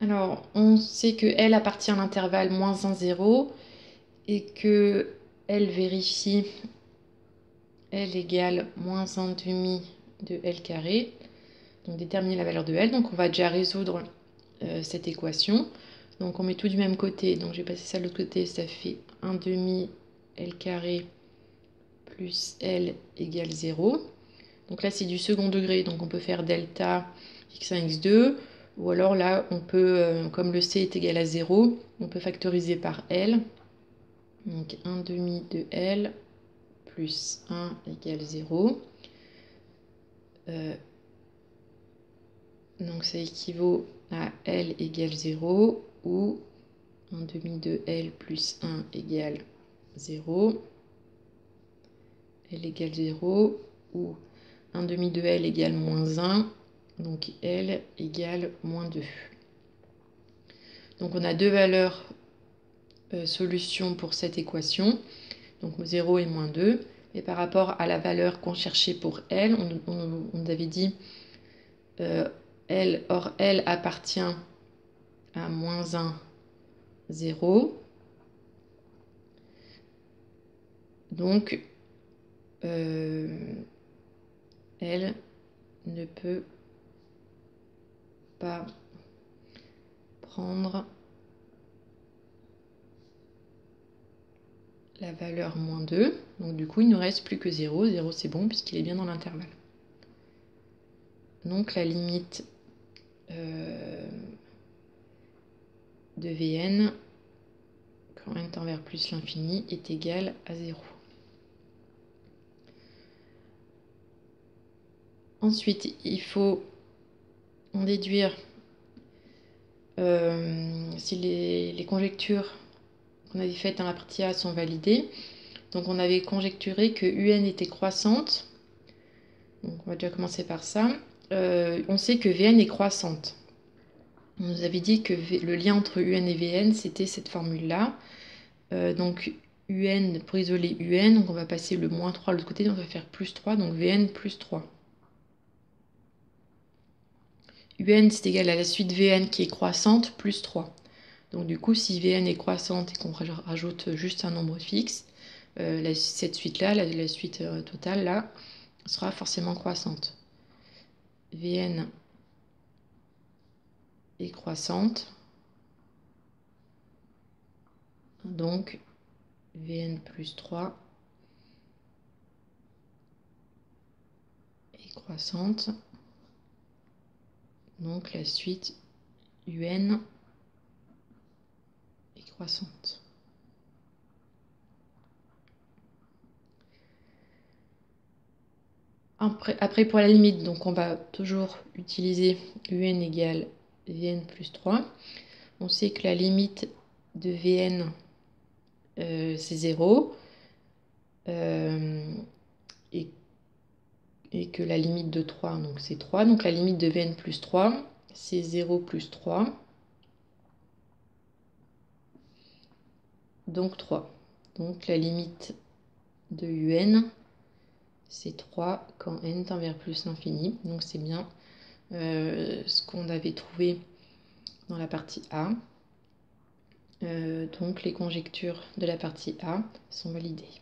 Alors, on sait que L appartient à l'intervalle moins 1, 0 et que L vérifie L égale moins 1 demi de L carré. Donc, déterminer la valeur de L. Donc, on va déjà résoudre cette équation. Donc, on met tout du même côté. Donc, j'ai passé ça de l'autre côté. Ça fait 1 demi L carré plus L égale 0. Donc là, c'est du second degré. Donc, on peut faire delta x1, x2. Ou alors là, on peut, comme le c est égal à 0, on peut factoriser par L. Donc 1 demi de L plus 1 égale 0. Donc ça équivaut à L égale 0 ou 1 demi de L plus 1 égale 0. L égale 0 ou 1 demi de L égale moins 1. Donc L égale moins 2. Donc on a deux valeurs solutions pour cette équation. Donc 0 et moins 2. Et par rapport à la valeur qu'on cherchait pour L, on avait dit L, or L appartient à moins 1, 0. Donc L ne peut pas prendre la valeur moins 2. Donc du coup, il ne nous reste plus que 0. 0, c'est bon puisqu'il est bien dans l'intervalle. Donc la limite de Vn, quand n tend vers plus l'infini, est égale à 0. Ensuite, il faut en déduire si les conjectures qu'on avait faites dans la partie A sont validées. Donc on avait conjecturé que UN était croissante. Donc on va déjà commencer par ça. On sait que Vn est croissante. On nous avait dit que le lien entre UN et Vn, c'était cette formule-là. Donc UN, pour isoler UN, donc on va passer le moins 3 de l'autre côté, donc on va faire plus 3, donc Vn plus 3. UN, c'est égal à la suite Vn qui est croissante, plus 3. Donc du coup, si Vn est croissante et qu'on rajoute juste un nombre fixe, cette suite-là, la suite totale, là, sera forcément croissante. Vn est croissante. Donc, Vn plus 3 est croissante. Donc, la suite UN est croissante. Après, pour la limite, donc on va toujours utiliser UN égale Vn plus 3. On sait que la limite de Vn, c'est 0. Et que la limite de 3, donc c'est 3. Donc la limite de Vn plus 3, c'est 0 plus 3. Donc 3. Donc la limite de UN, c'est 3 quand n tend vers plus l'infini. Donc c'est bien ce qu'on avait trouvé dans la partie A. Donc les conjectures de la partie A sont validées.